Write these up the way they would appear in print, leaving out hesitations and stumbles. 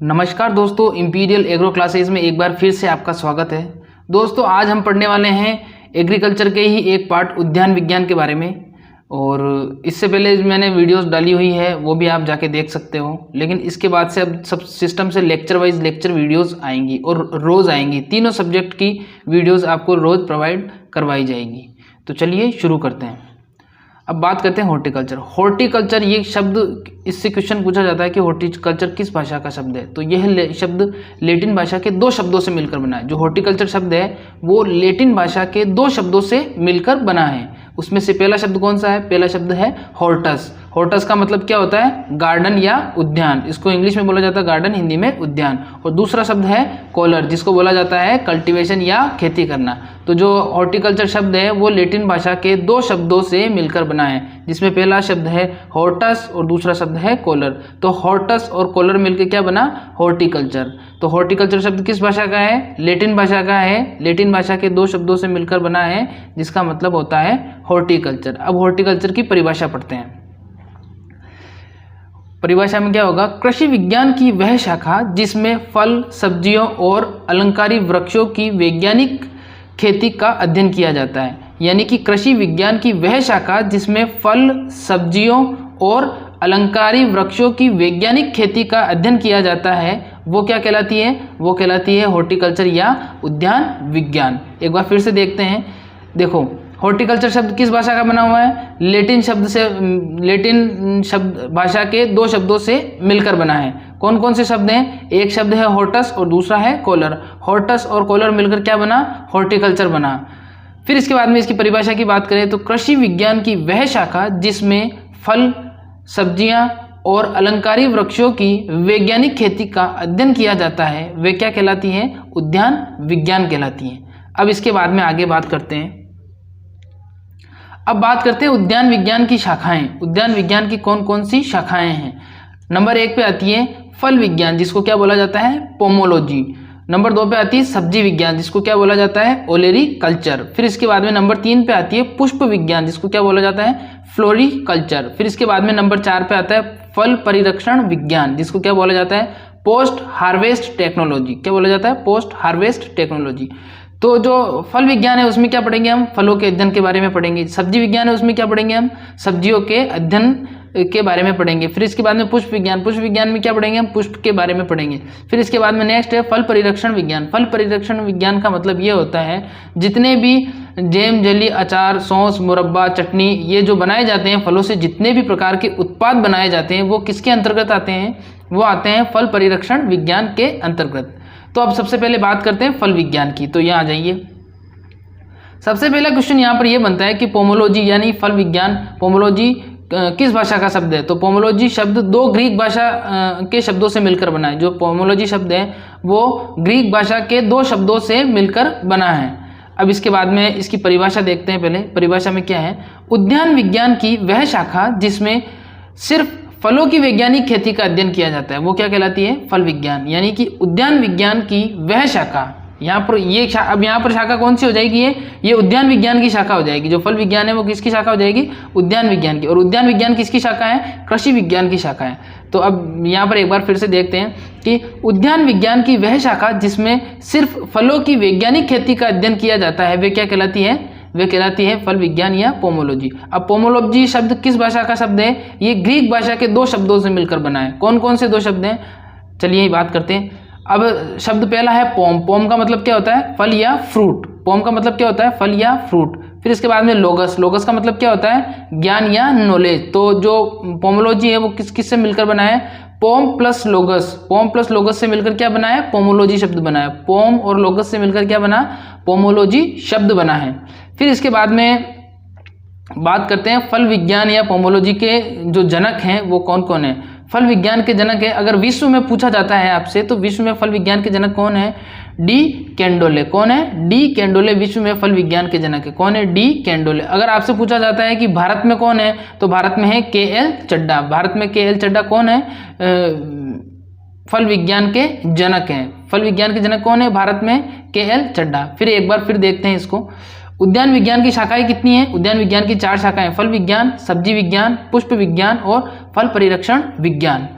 नमस्कार दोस्तों, imperial agro classes में एक बार फिर से आपका स्वागत है। दोस्तों आज हम पढ़ने वाले हैं एग्रीकल्चर के ही एक पार्ट उद्यान विज्ञान के बारे में। और इससे पहले मैंने वीडियोस डाली हुई है, वो भी आप जाके देख सकते हो। लेकिन इसके बाद से अब सब सिस्टम से लेक्चर वाइज लेक्चर वीडियोस आएंगी और रोज़ आएंगी। तीनों सब्जेक्ट की वीडियोस आपको रोज़ प्रोवाइड करवाई जाएगी। तो चलिए शुरू करते हैं। अब बात करते हैं हॉर्टिकल्चर। हॉर्टिकल्चर ये शब्द, इससे क्वेश्चन पूछा जाता है कि हॉर्टिकल्चर किस भाषा का शब्द है। तो यह शब्द लेटिन भाषा के दो शब्दों से मिलकर बना है। जो हॉर्टिकल्चर शब्द है वो लेटिन भाषा के दो शब्दों से मिलकर बना है। उसमें से पहला शब्द कौन सा है? पहला शब्द है हॉर्टस। हॉर्टस का मतलब क्या होता है? गार्डन या उद्यान। इसको इंग्लिश में बोला जाता है गार्डन, हिंदी में उद्यान। और दूसरा शब्द है कॉलर, जिसको बोला जाता है कल्टीवेशन या खेती करना। तो जो हॉर्टिकल्चर शब्द है वो लेटिन भाषा के दो शब्दों से मिलकर बना है, जिसमें पहला शब्द है हॉर्टस और दूसरा शब्द है कॉलर। तो हॉर्टस और कॉलर मिलकर क्या बना? हॉर्टिकल्चर। तो हॉर्टिकल्चर शब्द किस भाषा का है? लेटिन भाषा का है। लेटिन भाषा के दो शब्दों से मिलकर बना है, जिसका मतलब होता है हॉर्टिकल्चर। अब हॉर्टिकल्चर की परिभाषा पढ़ते हैं। परिभाषा में क्या होगा? कृषि विज्ञान की वह शाखा जिसमें फल, सब्जियों और अलंकारी वृक्षों की वैज्ञानिक खेती का अध्ययन किया जाता है। यानी कि कृषि विज्ञान की वह शाखा जिसमें फल, सब्जियों और अलंकारी वृक्षों की वैज्ञानिक खेती का अध्ययन किया जाता है, वो क्या कहलाती है? वो कहलाती है हॉर्टिकल्चर या उद्यान विज्ञान। एक बार फिर से देखते हैं। देखो, हॉर्टिकल्चर शब्द किस भाषा का बना हुआ है? लेटिन शब्द भाषा के दो शब्दों से मिलकर बना है। कौन कौन से शब्द हैं? एक शब्द है हॉर्टस और दूसरा है कॉलर। हॉर्टस और कॉलर मिलकर क्या बना? हॉर्टिकल्चर बना। फिर इसके बाद में इसकी परिभाषा की बात करें तो कृषि विज्ञान की वह शाखा जिसमें फल, सब्जियां और अलंकारी वृक्षों की वैज्ञानिक खेती का अध्ययन किया जाता है, वे क्या कहलाती हैं? उद्यान विज्ञान कहलाती हैं। अब इसके बाद में आगे बात करते हैं। अब बात करते हैं उद्यान विज्ञान की शाखाएं। उद्यान विज्ञान की कौन कौन सी शाखाएं हैं? नंबर 1 पे आती है फल विज्ञान, जिसको क्या बोला जाता है? पोमोलॉजी। नंबर 2 पे आती है सब्जी विज्ञान, जिसको क्या बोला जाता है? ओलेरीकल्चर। फिर इसके बाद में नंबर 3 पे आती है पुष्प विज्ञान, जिसको क्या बोला जाता है? फ्लोरिकल्चर। फिर इसके बाद में नंबर 4 पे आता है फल परिरक्षण विज्ञान, जिसको क्या बोला जाता है? Post harvest technology. क्या बोला जाता है? Post harvest technology. तो जो फल विज्ञान है उसमें क्या पढ़ेंगे हम? फलों के अध्ययन के बारे में पढ़ेंगे। सब्जी विज्ञान है उसमें क्या पढ़ेंगे हम? सब्जियों के अध्ययन के बारे में पढ़ेंगे। फिर इसके बाद में पुष्प विज्ञान। पुष्प विज्ञान में क्या पढ़ेंगे हम? पुष्प के बारे में पढ़ेंगे। फिर इसके बाद में नेक्स्ट है फल परिरक्षण विज्ञान। फल परिरक्षण विज्ञान का मतलब ये होता है जितने भी जैम, जेली, अचार, सॉस, मुरब्बा, चटनी, ये जो बनाए जाते हैं फलों से, जितने भी प्रकार के उत्पाद बनाए जाते हैं वो किसके अंतर्गत आते हैं? वो आते हैं फल परिरक्षण विज्ञान के अंतर्गत। तो अब सबसे पहले बात करते हैं फल विज्ञान की। तो यहाँ आ जाइए। सबसे पहला क्वेश्चन यहाँ पर यह बनता है कि पोमोलॉजी यानी फल विज्ञान, पोमोलॉजी किस भाषा का शब्द है? तो पोमोलॉजी शब्द दो ग्रीक भाषा के शब्दों से मिलकर बना है। जो पोमोलॉजी शब्द है वो ग्रीक भाषा के दो शब्दों से मिलकर बना है। अब इसके बाद में इसकी परिभाषा देखते हैं। पहले परिभाषा में क्या है? उद्यान विज्ञान की वह शाखा जिसमें सिर्फ फलों की वैज्ञानिक खेती का अध्ययन किया जाता है, वो क्या कहलाती है? फल विज्ञान। यानी कि उद्यान विज्ञान की वह शाखा, यहाँ पर ये अब यहाँ पर शाखा कौन सी हो जाएगी? ये उद्यान विज्ञान की शाखा हो जाएगी। जो फल विज्ञान है वो किसकी शाखा हो जाएगी? उद्यान विज्ञान की। और उद्यान विज्ञान किसकी शाखा है? कृषि विज्ञान की शाखा है। तो अब यहाँ पर एक बार फिर से देखते हैं कि उद्यान विज्ञान की वह शाखा जिसमें सिर्फ फलों की वैज्ञानिक खेती का अध्ययन किया जाता है, वे क्या कहलाती है? वे कहलाती है फल विज्ञान या पोमोलॉजी। अब पोमोलॉजी शब्द किस भाषा का शब्द है? ये ग्रीक भाषा के दो शब्दों से मिलकर बना है। कौन कौन से दो शब्द हैं? चलिए बात करते हैं। अब शब्द पहला है पोम। पोम का मतलब क्या होता है? फल या फ्रूट। पोम का मतलब क्या होता है? फल या फ्रूट। फिर इसके बाद में लोगस। लोगस का मतलब क्या होता है? ज्ञान या नॉलेज। तो जो पोमोलॉजी है वो किस से मिलकर बना है? Pome plus लोगस। पोम प्लस लोगस से मिलकर क्या बना है? पोमोलॉजी शब्द बना है। पोम और लोगस से मिलकर क्या बना? पोमोलॉजी शब्द बना है। फिर इसके बाद में बात करते हैं फल विज्ञान या पोमोलॉजी के जो जनक हैं वो कौन कौन है? फल विज्ञान के जनक है, अगर विश्व में पूछा जाता है आपसे तो विश्व में फल विज्ञान के जनक कौन है? डी कैंडोले। कौन है? डी कैंडोले विश्व में फल विज्ञान के जनक है। कौन है? डी कैंडोले। अगर आपसे पूछा जाता है कि भारत में कौन है, तो भारत में है के.एल. चड्ढा। भारत में के.एल. चड्ढा कौन है? फल विज्ञान के जनक हैं। फल विज्ञान के जनक कौन है भारत में? के.एल. चड्ढा। फिर एक बार फिर देखते हैं इसको। उद्यान विज्ञान की शाखाएं कितनी हैं? उद्यान विज्ञान की 4 शाखाएं, फल विज्ञान, सब्जी विज्ञान, पुष्प विज्ञान और फल परिरक्षण विज्ञान।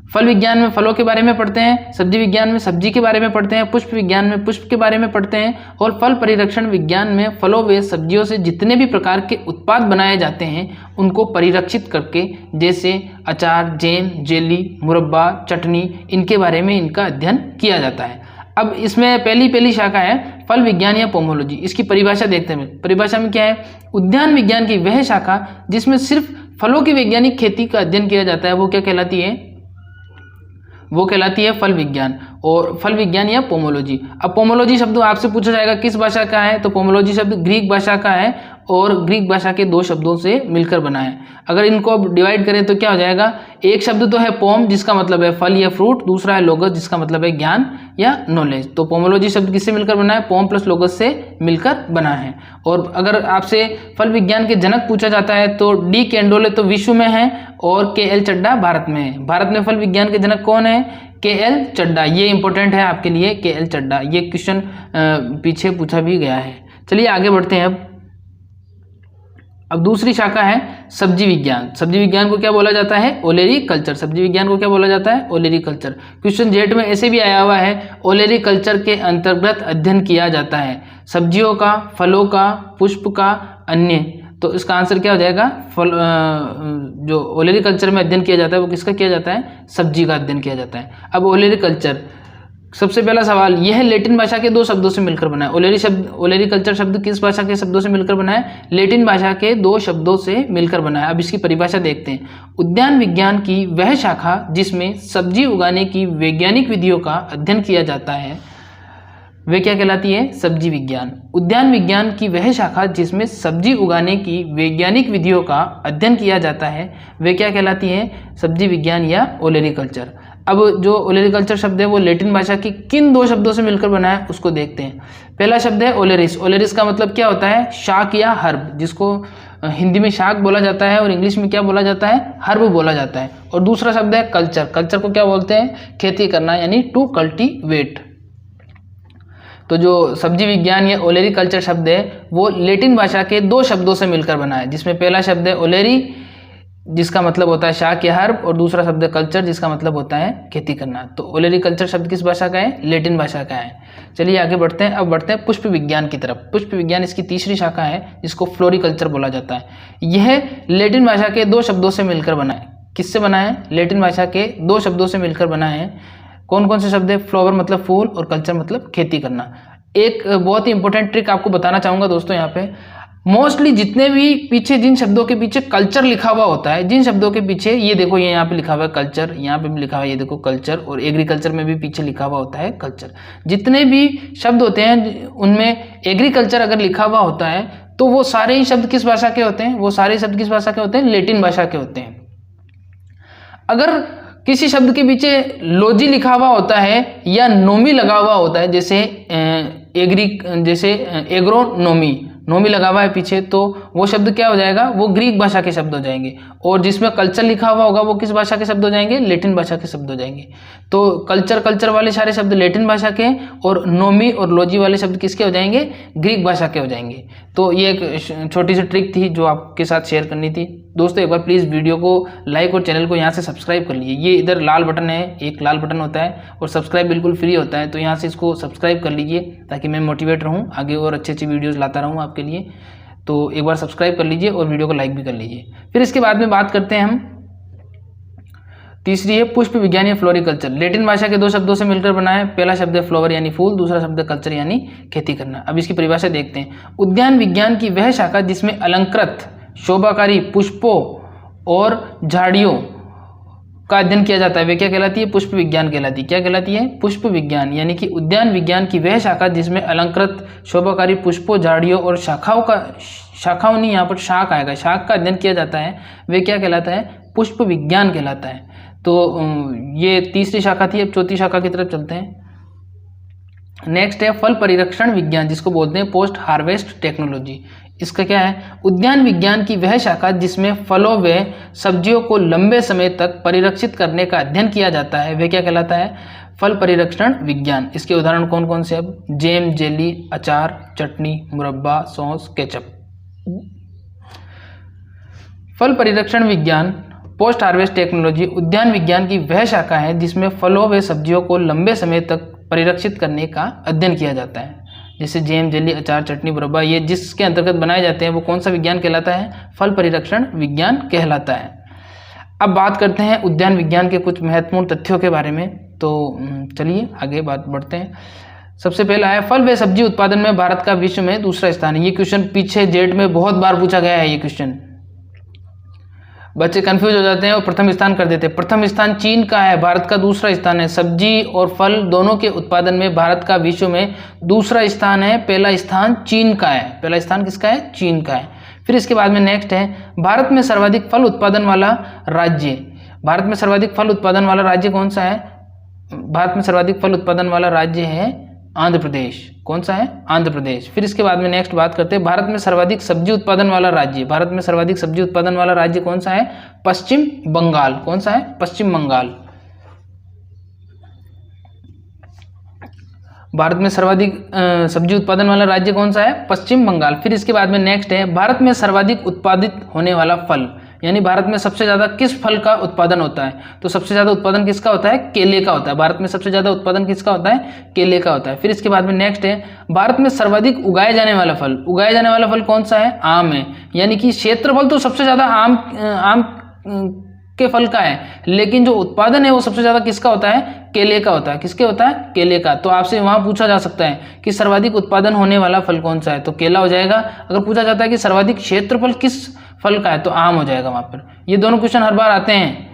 फल विज्ञान में फलों के बारे में पढ़ते हैं, सब्जी विज्ञान में सब्जी के बारे में पढ़ते हैं, पुष्प विज्ञान में पुष्प के बारे में पढ़ते हैं, और फल परिरक्षण विज्ञान में फलों व सब्जियों से जितने भी प्रकार के उत्पाद बनाए जाते हैं उनको परिरक्षित करके, जैसे अचार, जैम, जेली, मुरब्बा, चटनी, इनके बारे में इनका अध्ययन किया जाता है। अब इसमें पहली शाखा है फल विज्ञान या पोमोलॉजी। इसकी परिभाषा देखते हैं। परिभाषा में क्या है? उद्यान विज्ञान की वह शाखा जिसमें सिर्फ फलों की वैज्ञानिक खेती का अध्ययन किया जाता है, वो क्या कहलाती है? वो कहलाती है फल विज्ञान, और फल विज्ञान या पोमोलॉजी। अब पोमोलॉजी शब्द आपसे पूछा जाएगा किस भाषा का है, तो पोमोलॉजी शब्द ग्रीक भाषा का है और ग्रीक भाषा के 2 शब्दों से मिलकर बना है। अगर इनको अब डिवाइड करें तो क्या हो जाएगा? एक शब्द तो है पोम जिसका मतलब है फल या फ्रूट, दूसरा है लोगस जिसका मतलब है ज्ञान या नॉलेज। तो पोमोलॉजी शब्द किससे मिलकर बना है? पोम प्लस लोगस से मिलकर बना है। और अगर आपसे फल विज्ञान के जनक पूछा जाता है तो डी कैंडोले तो विश्व में है और के.एल. चड्डा भारत में है। भारत में फल विज्ञान के जनक कौन है? के.एल. चड्डा। ये इंपॉर्टेंट है आपके लिए, के.एल. चड्डा। ये क्वेश्चन पीछे पूछा भी गया है। चलिए आगे बढ़ते हैं। अब दूसरी शाखा है सब्जी विज्ञान। सब्जी विज्ञान को क्या बोला जाता है? ओलेरी कल्चर। सब्जी विज्ञान को क्या बोला जाता है? ओलेरी कल्चर। क्वेश्चन जेट में ऐसे भी आया हुआ है, ओलेरी कल्चर के अंतर्गत अध्ययन किया जाता है सब्जियों का, फलों का, पुष्प का, अन्य। तो इसका आंसर क्या हो जाएगा? फल जो ओलेरी कल्चर में अध्ययन किया जाता है वो किसका किया जाता है? सब्जी का अध्ययन किया जाता है। अब ओलेरी कल्चर, सबसे पहला सवाल, यह लैटिन भाषा के 2 शब्दों से मिलकर बना है। ओलेरी कल्चर शब्द किस भाषा के शब्दों से मिलकर बना है? लैटिन भाषा के 2 शब्दों से मिलकर बना है। अब इसकी परिभाषा देखते हैं। उद्यान विज्ञान की वह शाखा जिसमें सब्जी उगाने की वैज्ञानिक विधियों का अध्ययन किया जाता है वे क्या कहलाती है? सब्जी विज्ञान। उद्यान विज्ञान की वह शाखा जिसमें सब्जी उगाने की वैज्ञानिक विधियों का अध्ययन किया जाता है वे क्या कहलाती है? सब्जी विज्ञान या ओलेरी कल्चर। अब जो ओलेरी कल्चर शब्द है वो लैटिन भाषा की किन 2 शब्दों से मिलकर बना है उसको देखते हैं। पहला शब्द है ओलेरिस। ओलेरिस का मतलब क्या होता है? शाक या हर्ब, जिसको हिंदी में शाक बोला जाता है और इंग्लिश में क्या बोला जाता है? हर्ब बोला जाता है। और दूसरा शब्द है कल्चर। कल्चर को क्या बोलते हैं? खेती करना, यानी टू कल्टीवेट। तो जो सब्जी विज्ञान या ओलेरी कल्चर शब्द है वो लैटिन भाषा के 2 शब्दों से मिलकर बना है, जिसमें पहला शब्द है ओलेरी जिसका मतलब होता है शाक या हर्ब, और दूसरा शब्द है कल्चर जिसका मतलब होता है खेती करना। तो ओलेरी कल्चर शब्द किस भाषा का है? लैटिन भाषा का है। चलिए आगे बढ़ते हैं। अब बढ़ते हैं पुष्प विज्ञान की तरफ। पुष्प विज्ञान इसकी तीसरी शाखा है जिसको फ्लोरिकल्चर बोला जाता है। यह लैटिन भाषा के 2 शब्दों से मिलकर बना है। किससे बना है? लैटिन भाषा के 2 शब्दों से मिलकर बना है। कौन कौन से शब्द है? फ्लावर मतलब फूल और कल्चर मतलब खेती करना। एक बहुत ही इंपॉर्टेंट ट्रिक आपको बताना चाहूँगा दोस्तों, यहाँ पे मोस्टली जितने भी पीछे जिन शब्दों के पीछे कल्चर लिखा हुआ होता है, जिन शब्दों के पीछे ये देखो, ये यहाँ पे लिखा हुआ है कल्चर, यहाँ पे भी लिखा हुआ है ये देखो कल्चर, और एग्रीकल्चर में भी पीछे लिखा हुआ होता है कल्चर। जितने भी शब्द होते हैं उनमें एग्रीकल्चर अगर लिखा हुआ होता है तो वो सारे ही शब्द किस भाषा के होते हैं? वो सारे शब्द किस भाषा के होते हैं? लैटिन भाषा के होते हैं। अगर किसी शब्द के पीछे लॉजी लिखा हुआ होता है या नोमी लगा हुआ होता है, जैसे एग्रोनोमी, नोमी लगा हुआ है पीछे, तो वो शब्द क्या हो जाएगा? वो ग्रीक भाषा के शब्द हो जाएंगे। और जिसमें कल्चर लिखा हुआ होगा वो किस भाषा के शब्द हो जाएंगे? लैटिन भाषा के शब्द हो जाएंगे। तो कल्चर वाले सारे शब्द लैटिन भाषा के, और नोमी और लॉजी वाले शब्द किसके हो जाएंगे? ग्रीक भाषा के हो जाएंगे। तो ये एक छोटी सी ट्रिक थी जो आपके साथ शेयर करनी थी। दोस्तों एक बार प्लीज़ वीडियो को लाइक और चैनल को यहाँ से सब्सक्राइब कर लीजिए। ये इधर लाल बटन है, एक लाल बटन होता है और सब्सक्राइब बिल्कुल फ्री होता है, तो यहाँ से इसको सब्सक्राइब कर लीजिए ताकि मैं मोटिवेट रहूँ, आगे और अच्छी वीडियोज़ लाता रहूँ आपके लिए। तो एक बार सब्सक्राइब कर लीजिए और वीडियो को लाइक भी कर लीजिए। फिर इसके बाद में बात करते हैं हम, तीसरी है पुष्प विज्ञान या फ्लोरिकल्चर। लैटिन भाषा के 2 शब्दों से मिलकर बना है। पहला शब्द है फ्लावर यानी फूल, दूसरा शब्द है कल्चर यानी खेती करना। अब इसकी परिभाषा देखते हैं। उद्यान विज्ञान की वह शाखा जिसमें अलंकृत, शोभाकारी पुष्पों और झाड़ियों का अध्ययन किया जाता है वे क्या कहलाती है? पुष्प विज्ञान कहलाती है। क्या कहलाती है? पुष्प विज्ञान। यानी कि उद्यान विज्ञान की वह शाखा जिसमें अलंकृत, शोभाकारी पुष्पों, झाड़ियों और शाखाओं नहीं, यहाँ पर शाख आएगा, शाख का अध्ययन किया जाता है वे क्या कहलाता है? पुष्प विज्ञान कहलाता है। तो ये तीसरी शाखा थी। अब चौथी शाखा की तरफ चलते हैं। नेक्स्ट है फल परिरक्षण विज्ञान, जिसको बोलते हैं पोस्ट हार्वेस्ट टेक्नोलॉजी। इसका क्या है? उद्यान विज्ञान की वह शाखा जिसमें फलों व सब्जियों को लंबे समय तक परिरक्षित करने का अध्ययन किया जाता है वे क्या कहलाता है? फल परिरक्षण विज्ञान। इसके उदाहरण कौन कौन से? अब जैम, जेली, अचार, चटनी, मुरब्बा, सॉस, केचप। फल परिरक्षण विज्ञान पोस्ट हार्वेस्ट टेक्नोलॉजी उद्यान विज्ञान की वह शाखा है जिसमें फलों व सब्जियों को लंबे समय तक परिरक्षित करने का अध्ययन किया जाता है। जैसे जैम, जेली, अचार, चटनी, मुरब्बा, ये जिसके अंतर्गत बनाए जाते हैं वो कौन सा विज्ञान कहलाता है? फल परिरक्षण विज्ञान कहलाता है। अब बात करते हैं उद्यान विज्ञान के कुछ महत्वपूर्ण तथ्यों के बारे में। तो चलिए आगे बात बढ़ते हैं। सबसे पहला है फल व सब्जी उत्पादन में भारत का विश्व में दूसरा स्थान है। ये क्वेश्चन पीछे जेट में बहुत बार पूछा गया है। ये क्वेश्चन बच्चे कंफ्यूज हो जाते हैं और प्रथम स्थान कर देते हैं। प्रथम स्थान चीन का है, भारत का दूसरा स्थान है। सब्जी और फल दोनों के उत्पादन में भारत का विश्व में दूसरा स्थान है, पहला स्थान चीन का है। पहला स्थान किसका है? चीन का है। फिर इसके बाद में नेक्स्ट है भारत में सर्वाधिक फल उत्पादन वाला राज्य। भारत में सर्वाधिक फल उत्पादन वाला राज्य कौन सा है? भारत में सर्वाधिक फल उत्पादन वाला राज्य है आंध्र प्रदेश। कौन सा है? आंध्र प्रदेश। फिर इसके बाद में नेक्स्ट बात करते हैं भारत में सर्वाधिक सब्जी उत्पादन वाला राज्य। भारत में सर्वाधिक सब्जी उत्पादन वाला राज्य कौन सा है? पश्चिम बंगाल। कौन सा है? पश्चिम बंगाल। भारत में सर्वाधिक सब्जी उत्पादन वाला राज्य कौन सा है? पश्चिम बंगाल। फिर इसके बाद में नेक्स्ट है भारत में सर्वाधिक उत्पादित होने वाला फल, यानी भारत में सबसे ज्यादा किस फल का उत्पादन होता है? तो सबसे ज्यादा उत्पादन किसका होता है? केले का होता है। भारत में सबसे ज्यादा उत्पादन किसका होता है? केले का होता है। फिर इसके बाद में नेक्स्ट है भारत में सर्वाधिक उगाए जाने वाला फल। उगाया जाने वाला फल कौन सा है? आम है। यानी कि क्षेत्रफल तो सबसे ज्यादा आम के फल का है, लेकिन जो उत्पादन है वो सबसे ज्यादा किसका होता है? केले का होता है। किसके होता है? केले का। तो आपसे वहां पूछा जा सकता है कि सर्वाधिक उत्पादन होने वाला फल कौन सा है, तो केला हो जाएगा। अगर पूछा जाता है कि सर्वाधिक क्षेत्रफल किस फल का है, तो आम हो जाएगा वहां पर। ये दोनों क्वेश्चन हर बार आते हैं,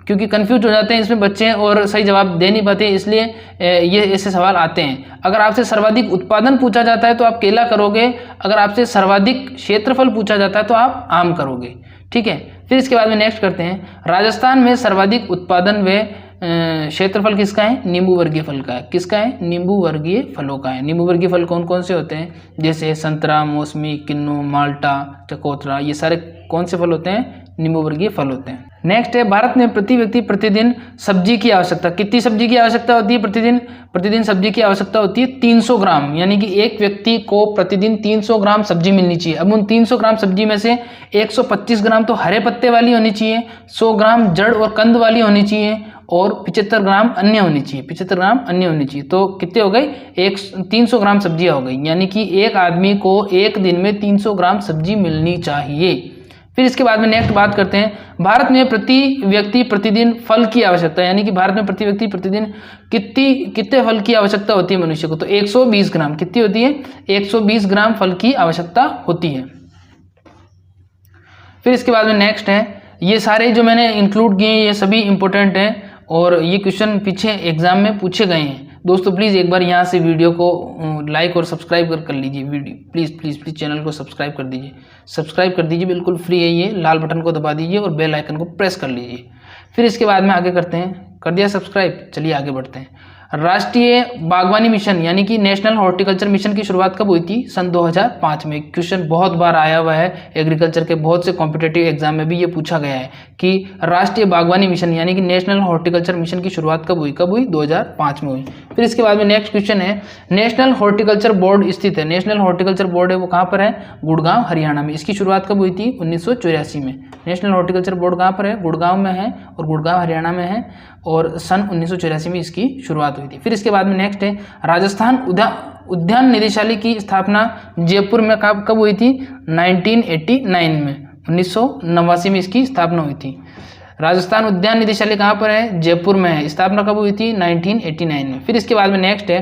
क्योंकि कंफ्यूज हो जाते हैं इसमें बच्चे और सही जवाब दे नहीं पाते, इसलिए ये ऐसे सवाल आते हैं। अगर आपसे सर्वाधिक उत्पादन पूछा जाता है तो आप केला करोगे, अगर आपसे सर्वाधिक क्षेत्रफल पूछा जाता है तो आप आम करोगे। ठीक है। फिर इसके बाद में नेक्स्ट करते हैं राजस्थान में सर्वाधिक उत्पादन व क्षेत्रफल किसका है? नींबू वर्गीय फल का है। किसका है? नींबू वर्गीय फलों का है। नींबू वर्गीय फल कौन कौन से होते हैं? जैसे संतरा, मौसमी, किन्नू, माल्टा, चकोतरा, ये सारे कौन से फल होते हैं? नींबू वर्गीय फल होते हैं। नेक्स्ट है भारत में प्रति व्यक्ति प्रतिदिन सब्जी की आवश्यकता। कितनी सब्जी की आवश्यकता होती है प्रतिदिन? प्रतिदिन सब्जी की आवश्यकता होती है 300 ग्राम, यानी कि एक व्यक्ति को प्रतिदिन 300 ग्राम सब्जी मिलनी चाहिए। अब उन 300 ग्राम सब्जी में से 125 ग्राम तो हरे पत्ते वाली होनी चाहिए, 100 ग्राम जड़ और कंद वाली होनी चाहिए और 75 ग्राम अन्य होनी चाहिए। 75 ग्राम अन्य होनी चाहिए। तो कितने हो गई? 300 ग्राम सब्जियां हो गई, यानी कि एक आदमी को एक दिन में 300 ग्राम सब्जी मिलनी चाहिए। फिर इसके बाद में नेक्स्ट बात करते हैं भारत में प्रति व्यक्ति प्रतिदिन फल की आवश्यकता, यानी कि भारत में प्रति व्यक्ति प्रतिदिन कितने फल की आवश्यकता होती है मनुष्य को? तो 120 ग्राम। कितनी होती है? 120 ग्राम फल की आवश्यकता होती है। फिर इसके बाद में नेक्स्ट है, ये सारे जो मैंने इंक्लूड किए ये सभी इंपॉर्टेंट हैं और ये क्वेश्चन पीछे एग्जाम में पूछे गए हैं। दोस्तों प्लीज़ एक बार यहाँ से वीडियो को लाइक और सब्सक्राइब कर लीजिए। वीडियो प्लीज़ चैनल को सब्सक्राइब कर दीजिए। सब्सक्राइब कर दीजिए, बिल्कुल फ्री है ये। लाल बटन को दबा दीजिए और बेल आइकन को प्रेस कर लीजिए। फिर इसके बाद में आगे करते हैं। कर दिया सब्सक्राइब? चलिए आगे बढ़ते हैं। राष्ट्रीय बागवानी मिशन यानी कि नेशनल हॉर्टिकल्चर मिशन की शुरुआत कब हुई थी? सन 2005 में। क्वेश्चन बहुत बार आया हुआ है, एग्रीकल्चर के बहुत से कॉम्पिटेटिव एग्जाम में भी ये पूछा गया है कि राष्ट्रीय बागवानी मिशन यानी कि नेशनल हॉर्टिकल्चर मिशन की शुरुआत कब हुई? 2005 में हुई। फिर इसके बाद में नेक्स्ट क्वेश्चन है, नेशनल हॉर्टिकल्चर बोर्ड स्थित है। नेशनल हॉर्टिकल्चर बोर्ड है वो कहाँ पर है? गुड़गांव, हरियाणा में। इसकी शुरुआत कब हुई थी? 1984 में। नेशनल हॉर्टिकल्चर बोर्ड कहाँ पर है? गुड़गांव में है और गुड़गांव हरियाणा में है और सन 1984 में इसकी शुरुआत हुई थी। फिर इसके बाद में नेक्स्ट है, राजस्थान उद्यान निदेशालय की स्थापना जयपुर में कब हुई थी? 1989 में। 1989 में इसकी स्थापना हुई थी। राजस्थान उद्यान निदेशालय कहाँ पर है? जयपुर में है। स्थापना कब हुई थी? 1989 में। फिर इसके बाद में नेक्स्ट है,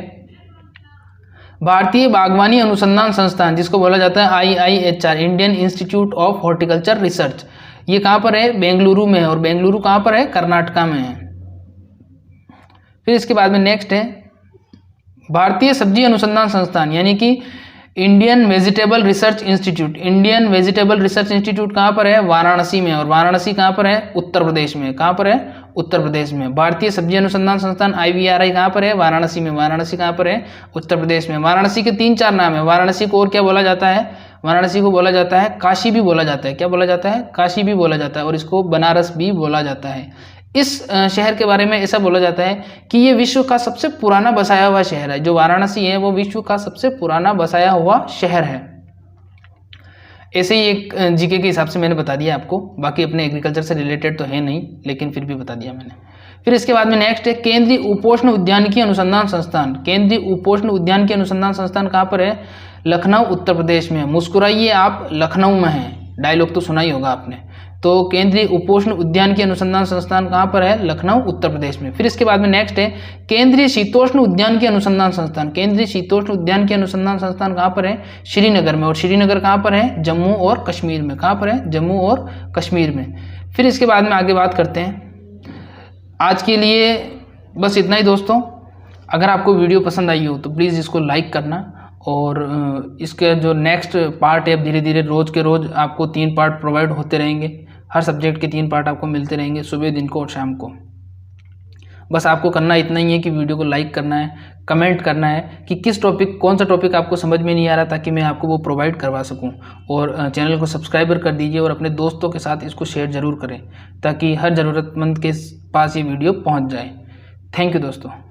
भारतीय बागवानी अनुसंधान संस्थान जिसको बोला जाता है IIHR, Indian institute of horticulture research, ये कहाँ पर है? बेंगलुरु में है। और बेंगलुरु कहाँ पर है? कर्नाटका में है। फिर इसके बाद में नेक्स्ट है, भारतीय सब्जी अनुसंधान संस्थान यानी कि Indian vegetable research institute. Indian vegetable research institute कहाँ पर है? वाराणसी में। और वाराणसी कहाँ पर है? उत्तर प्रदेश में। कहाँ पर है? उत्तर प्रदेश में। भारतीय सब्जी अनुसंधान संस्थान IVRI कहाँ पर है? वाराणसी में। वाराणसी कहाँ पर है? उत्तर प्रदेश में। वाराणसी के 3-4 नाम है। वाराणसी को और क्या बोला जाता है? वाराणसी को बोला जाता है काशी भी बोला जाता है। क्या बोला जाता है? काशी भी बोला जाता है। और इसको बनारस भी बोला जाता है। इस शहर के बारे में ऐसा बोला जाता है कि ये विश्व का सबसे पुराना बसाया हुआ शहर है। जो वाराणसी है वो विश्व का सबसे पुराना बसाया हुआ शहर है। ऐसे ही एक जीके के हिसाब से मैंने बता दिया आपको, बाकी अपने एग्रीकल्चर से रिलेटेड तो है नहीं, लेकिन फिर भी बता दिया मैंने। फिर इसके बाद में नेक्स्ट है केंद्रीय उपोष्ण उद्यानिकी अनुसंधान संस्थान। केंद्रीय उपोष्ण उद्यानिकी अनुसंधान संस्थान कहाँ पर है? लखनऊ उत्तर प्रदेश में। मुस्कुराइए आप लखनऊ में है, डायलॉग तो सुना ही होगा आपने। तो केंद्रीय उपोष्ण उद्यानिकी अनुसंधान संस्थान कहाँ पर है? लखनऊ उत्तर प्रदेश में। फिर इसके बाद में नेक्स्ट है केंद्रीय शीतोष्ण उद्यानिकी अनुसंधान संस्थान। केंद्रीय शीतोष्ण उद्यानिकी अनुसंधान संस्थान कहाँ पर है? श्रीनगर में। और श्रीनगर कहाँ पर है? जम्मू और कश्मीर में। कहाँ पर है? जम्मू और कश्मीर में। फिर इसके बाद में आगे बात करते हैं। आज के लिए बस इतना ही दोस्तों। अगर आपको वीडियो पसंद आई हो तो प्लीज़ इसको लाइक करना, और इसके जो नेक्स्ट पार्ट है अब धीरे धीरे रोज़ के रोज़ आपको 3 पार्ट प्रोवाइड होते रहेंगे। हर सब्जेक्ट के 3 पार्ट आपको मिलते रहेंगे, सुबह, दिन को और शाम को। बस आपको करना इतना ही है कि वीडियो को लाइक करना है, कमेंट करना है कि किस टॉपिक, कौन सा टॉपिक आपको समझ में नहीं आ रहा, ताकि मैं आपको वो प्रोवाइड करवा सकूं। और चैनल को सब्सक्राइबर कर दीजिए और अपने दोस्तों के साथ इसको शेयर ज़रूर करें, ताकि हर ज़रूरतमंद के पास ये वीडियो पहुंच जाए। थैंक यू दोस्तों।